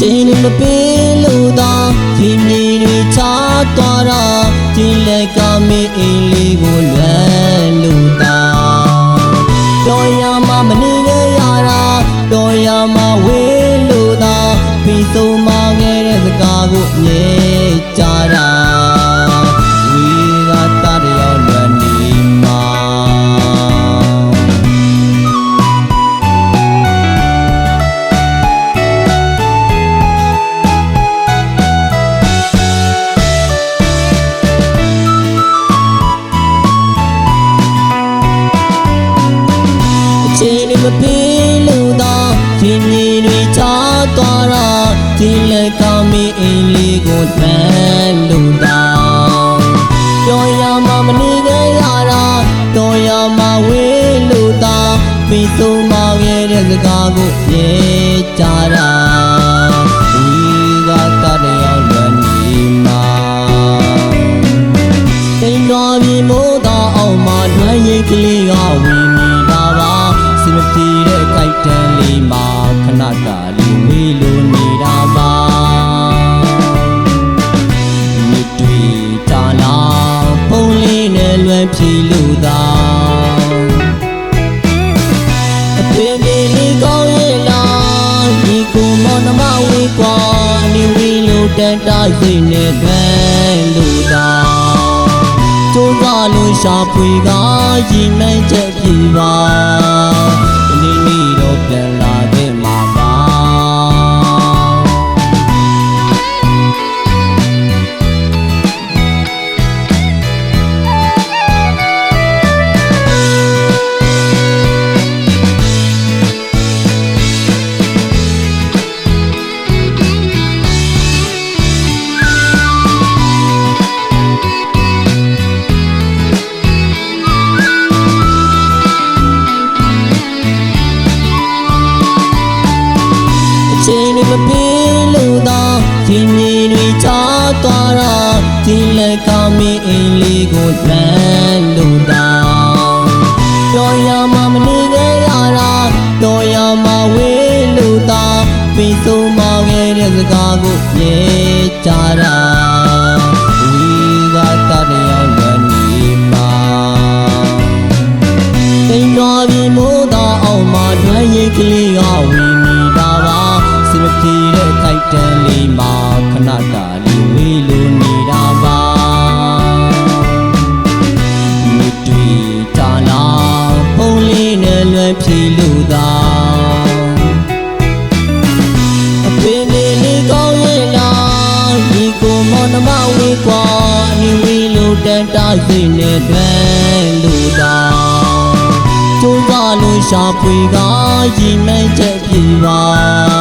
ချိန်မပေးလို့သာဒီမြေတွေချသွားတာဒီလက်ကမေးအိမ်လေးကိုလွယ်လို့သာတော်ရမှာမနေခဲ့ရတာတော်ရမှာဝေးလို့သာပြီးဆုံးမခဲ့တဲ့စကားကိုမြဲကြတာဝေးကတရရောက်လွယ်နေမှာမပေးလို့သာဒီမြေတွေချသွားတာဒီလက်ကမေးအိမ်လေးကိုလွယ်လို့သာတော်ရမှာမနေခဲ့ရတာတော်ရမှာဝေးလို့သာပြီးဆုံးမခဲ့တဲ့စကားကိုပြေကြတာဒီကတရရောက်လွယ်နေမှာတိမ်တော်မြေမိုးတော်အောင်မှာလွယ်ရိတ်ကလေးကဝင်နေတာပါစမပြေတဲ့ကြိုက်တန်းလေးမှာခဏတာလေးဝေးလို့နေတာပါမြစ်တွေတာလာပုံလေးနဲ့လွယ်ဖြီလို့သာအပင်လေးကောင်းရဲ့လားဒီကိုမောင်နှမဝေးကွာနေဝေးလို့တန်တာစိတ်နဲ့လွယ်လို့သာကျိုးစားလို့ရှာဖွေကရည်မှန်းချက်ပြပါဒီနေ့တော့ပြန်လာခဲ့မှာပါချိန်မပေးလို့သာဒီမြေတွေချသွားတာဒီလက်ကမေးအိမ်လေးကိုလွယ်လို့သာတော်ရမှာမနေခဲ့ရတာတော်ရမှာဝေးလို့သာပြီးဆုံးမခဲ့တဲ့စကားကိုပြေကြတာဝီကတရရောက်လွယ်နေမှာတိမ်တော်မြေမိုးတော်အောင်မှာလွယ်ရိတ်ကလေးကဝင်နေတာပါစမပြေတဲ့ကြိုက်တန်းလေးမှာခဏတာလေးဝေးလို့နေတာပါမြစ်တွေတာလာပုံလေးနဲ့လွယ်ဖြီလို့သာအပင်လေးကောင်းရဲ့လားဒီကိုမောင်နှမဝေးကွာနေဝေးလို့တန်တာစိတ်နဲ့လွယ်လို့သာကျိုးစားလို့ရှာဖွေကရည်မှန်းချက်ပြပါ